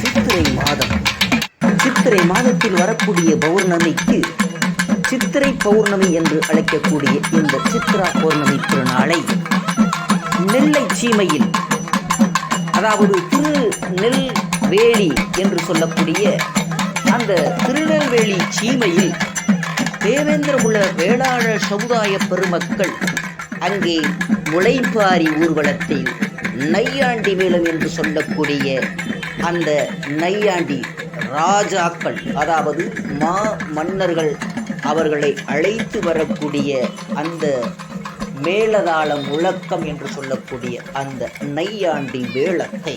சித்திரை மாதம். சித்திரை மாதத்தில் வரக்கூடிய பௌர்ணமிக்கு சித்திரை பௌர்ணமி என்று அழைக்கக்கூடிய இந்த சித்ரா பௌர்ணமி திருநாளை நெல்லை சீமையில், அதாவது திருநெல்வேலி என்று சொல்லக்கூடிய அந்த திருநெல்வேலி சீமையில் தேவேந்திரகுல வேளாளர் சமுதாய பெருமக்கள் அங்கே முளைப்பாரி ஊர்வலத்தில் நையாண்டி மேளம் என்று சொல்லக்கூடிய அந்த நையாண்டி ராஜாக்கள், அதாவது மன்னர்கள் அவர்களை அழைத்து வரக்கூடிய அந்த மேளதாள முழக்கம் என்று சொல்லக்கூடிய அந்த நையாண்டி மேளத்தை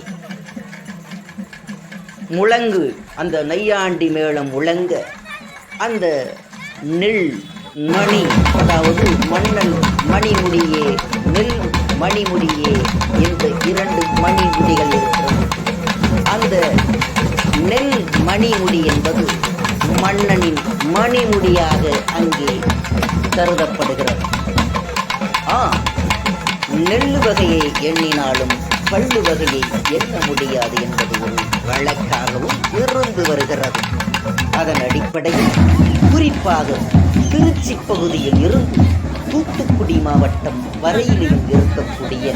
முழங்கு, அந்த நையாண்டி மேளம் முழங்க அந்த நெல் மணி, அதாவது மன்னன் மணிமுடியே நெல் மணிமுடியே இந்த 2 மணிமுடிகள் இருக்கிறது. அந்த நெல் மணிமுடி என்பது மன்னனின் மணிமுடியாக அங்கே கருதப்படுகிறது. நெல் வகையை எண்ணினாலும் பள்ளு வகையை எண்ண முடியாது என்பது ஒரு வழக்காகவும் இருந்து வருகிறது. அதன் அடிப்படையில் குறிப்பாக திருச்சி பகுதியில் இருந்து தூத்துக்குடி மாவட்டம் வரையிலும் இருக்கக்கூடிய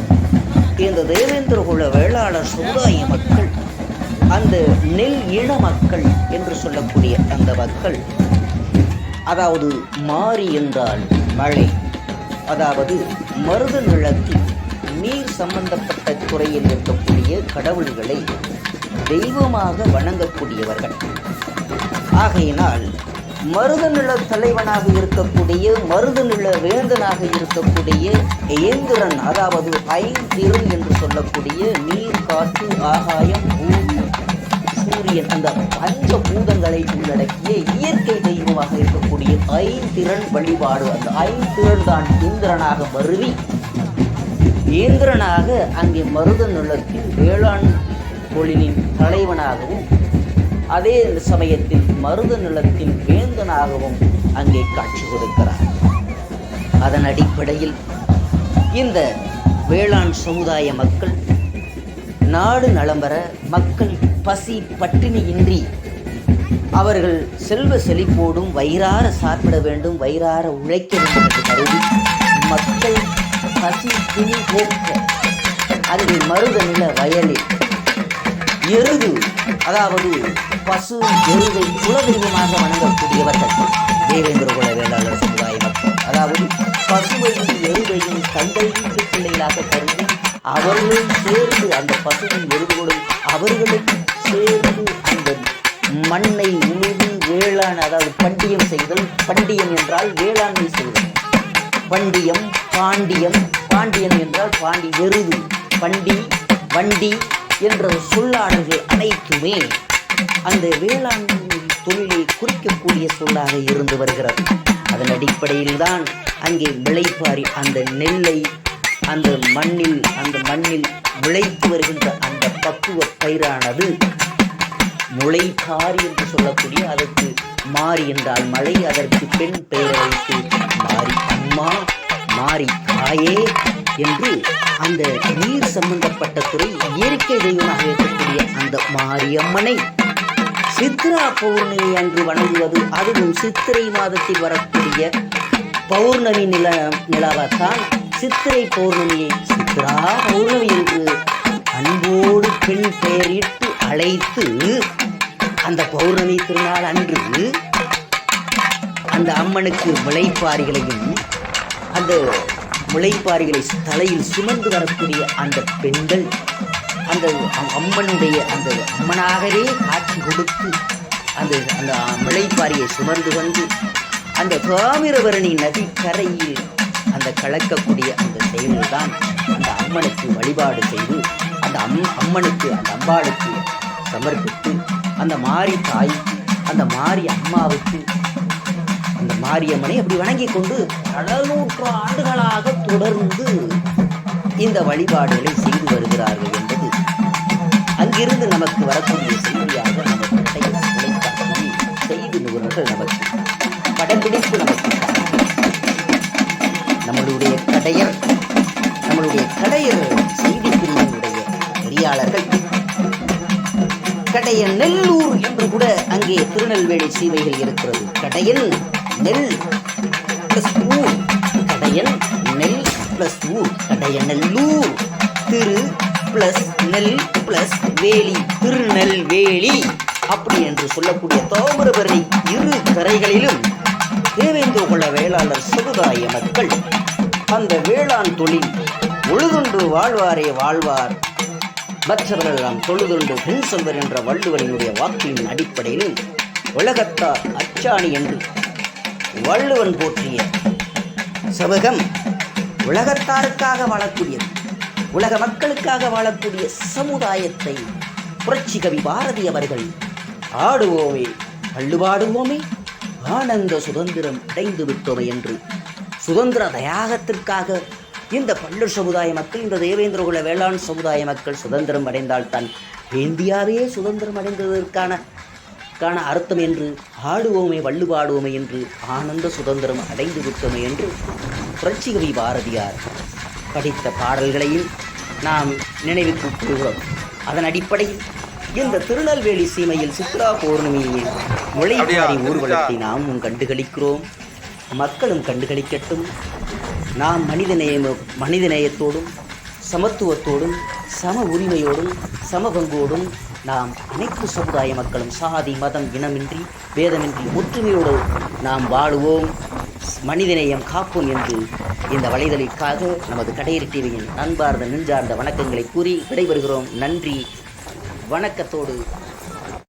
இந்த தேவேந்திரகுல வேளாளர் சமுதாய மக்கள், அந்த நெல் இன மக்கள் என்று சொல்லக்கூடிய அந்த மக்கள், அதாவது மாரி என்றால் மழை, அதாவது மருத நிலத்தில் நீர் சம்பந்தப்பட்ட துறையில் இருக்கக்கூடிய கடவுள்களை தெய்வமாக வணங்கக்கூடியவர்கள். ஆகையினால் மருத நில தலைவனாக இருக்கக்கூடிய, மருத நில வேந்தனாக இருக்கக்கூடிய ஏந்திரன், அதாவது ஐந்திரன் என்று சொல்லக்கூடிய நீர், காற்று, ஆகாயம், பூமி, சூரியன், அந்த பஞ்சபூதங்களை உள்ளடக்கிய இயற்கை தெய்வமாக இருக்கக்கூடிய ஐந்திரன் வழிபாடு. அந்த ஐந்திரன் தான் இந்திரனாக மருவி இந்திரனாக அங்கே மருத நிலத்தில் வேளாண் தொழிலின் தலைவனாகவும், அதே சமயத்தில் மருத நிலத்தின் வேந்தனாகவும் அங்கே காட்சி கொடுக்கிறார். அதன் அடிப்படையில் இந்த வேளாண் சமுதாய மக்கள் நாடு நலம் பெற, மக்கள் பசி பட்டினியின்றி அவர்கள் செல்வ செழிப்போடும் வயிறார சாப்பிட வேண்டும், வயிறார உழைக்க வேண்டும் என்று கருதி மக்கள் பசி பிணி போக்க அங்கே மருத நில வயலில் எருது, அதாவது பசு எருதை குலதெய்வமாக வணங்கக்கூடியவர்கள் தேவேந்திரகுல வேளாளர் சமுதாய மக்கள். அதாவது பசுவையும் எருதையும் தந்தையின் பிள்ளைகளாக கருதி அவர்களும் சேர்ந்து, அந்த பசுவின் எருதுகளும் அவர்களும் சேர்ந்து அந்த மண்ணை உழுது வேளாண், அதாவது பண்டியம் செய்தல். பண்டியம் என்றால் வேளாண்மை செய்தல். பண்டியம், பாண்டியம், பாண்டியன் என்றால் பாண்டி, எருது, பண்டி, வண்டி என்ற சொல்லாடல்கள் அனைத்துமே அந்த வேளாண்மை தொழிலை குறிக்கக்கூடிய சொல்லாக இருந்து வருகிறது. அதன் அடிப்படையில் தான் அங்கே விளைப்பாரி அந்த நெல்லை அந்த மண்ணில் விளைத்து வருகின்ற அந்த பக்குவ பயிரானது முளைப்பாரி என்று சொல்லக்கூடிய, அதற்கு மாரி என்றால் மழை, அதற்கு பெண் பெயரை வைத்து மாரி அம்மா, மாரி தாயே என்று அந்த நீர் சம்பந்தப்பட்ட துறை இயற்கை தெய்வமாக இருக்கக்கூடிய அந்த மாரியம்மனை சித்ரா பௌர்ணமி அன்று வணங்குவது, அதுவும் சித்திரை மாதத்தில் வரக்கூடிய பௌர்ணமி நிலவத்தான் சித்திரை பௌர்ணமியை சித்ரா பௌர்ணமி என்று அன்போடு பெண் பெயரிட்டு அழைத்து அந்த பௌர்ணமி திருநாள் அன்று அந்த அம்மனுக்கு முளைப்பாரிகளையும், அந்த முளைப்பாரிகளை தலையில் சுமந்து வரக்கூடிய அந்த பெண்கள் அந்த அம்மனுடைய அந்த அம்மனாகவே காட்சி கொடுத்து அந்த அந்த முளைப்பாரியை சுமந்து வந்து அந்த தாமிரபரணி நதி கரையில் அந்த கலக்கக்கூடிய அந்த செயல்தான் அந்த அம்மனுக்கு வழிபாடு செய்து அந்த அம்மனுக்கு, அந்த அம்பாளுக்கு சமர்ப்பித்து அந்த மாரி தாய்க்கு, அந்த மாரி அம்மாவுக்கு, அந்த மாரியம்மனை அப்படி வணங்கி கொண்டு 700 ஆண்டுகளாக தொடர்ந்து இந்த வழிபாடுகளை செய்து வருகிறார்கள் என்பது அங்கிருந்து நமக்கு வரக்கூடிய செய்தியாக நமக்கு செய்தி நிபுணர்கள் நமக்கு படம்பிடிப்பு நமக்கு நம்மளுடைய கடையர் செய்தி பிரிவினுடைய நெறியாளர்கள் கடையன் நெல்லூர் என்று கூட அங்கே திருநெல்வேலி சீமைகள் இருக்கிறது. கடையன் நெல் பிளஸ் ஊர், கடையன் நெல் பிளஸ் ஊர், கடையநல்லூர், திரு பிளஸ் நெல் பிளஸ் வேலி, திருநெல்வேலி அப்படி என்று சொல்லக்கூடிய தாமிரபரணி இரு கரைகளிலும் தேவேந்திரகுல வேளாளர் சமுதாய மக்கள் அந்த வேளாண் தொழில் ஒழுதுண்டு வாழ்வாரே வாழ்வார், மற்றவர்களெல்லாம் தொழுதுண்டு பெண் சொல்வர் என்ற வள்ளுவனினுடைய வாக்கின் அடிப்படையில் உலகத்தார் அச்சாணி என்று வள்ளுவன் போற்றிய சமூகம் உலகத்தாருக்காக வாழக்கூடியது, உலக மக்களுக்காக வாழக்கூடிய சமுதாயத்தை புரட்சி கவி பாரதி அவர்கள் ஆடுவோமே பள்ளுபாடுவோமே ஆனந்த சுதந்திரம் அடைந்து விட்டோமே என்று சுதந்திர தியாகத்திற்காக இந்த பல்லர் சமுதாய மக்கள், இந்த தேவேந்திரகுல வேளாண் சமுதாய மக்கள் சுதந்திரம் அடைந்தால்தான் இந்தியாவே சுதந்திரம் அடைந்ததற்கான அர்த்தம் என்று ஆடுவோமே வள்ளுபாடுவோமே என்று ஆனந்த சுதந்திரம் அடைந்து விட்டோமே என்று புரட்சி கவி பாரதியார் படித்த பாடல்களையும் நாம் நினைவுக்கு கூறுகிறோம். அதன் அடிப்படையில் இந்த திருநெல்வேலி சீமையில் சித்ரா பௌர்ணமியில் முளைப்பாரி ஊர்வலத்தை நாமும் கண்டுகளிக்கிறோம், மக்களும் கண்டுகளிக்கட்டும். நாம் மனிதநேயத்தோடும் சமத்துவத்தோடும் சம உரிமையோடும் சமபங்கோடும் நாம் அனைத்து சமுதாய மக்களும் சாதி மதம் இனமின்றி பேதமின்றி ஒற்றுமையோடு நாம் வாழுவோம், மனிதநேயம் காப்போம் என்று இந்த வலைதளிக்காக நமது கடையரி டிவியின் அன்பார்ந்த நெஞ்சார்ந்த வணக்கங்களை கூறி விடைபெறுகிறோம். நன்றி, வணக்கத்தோடு.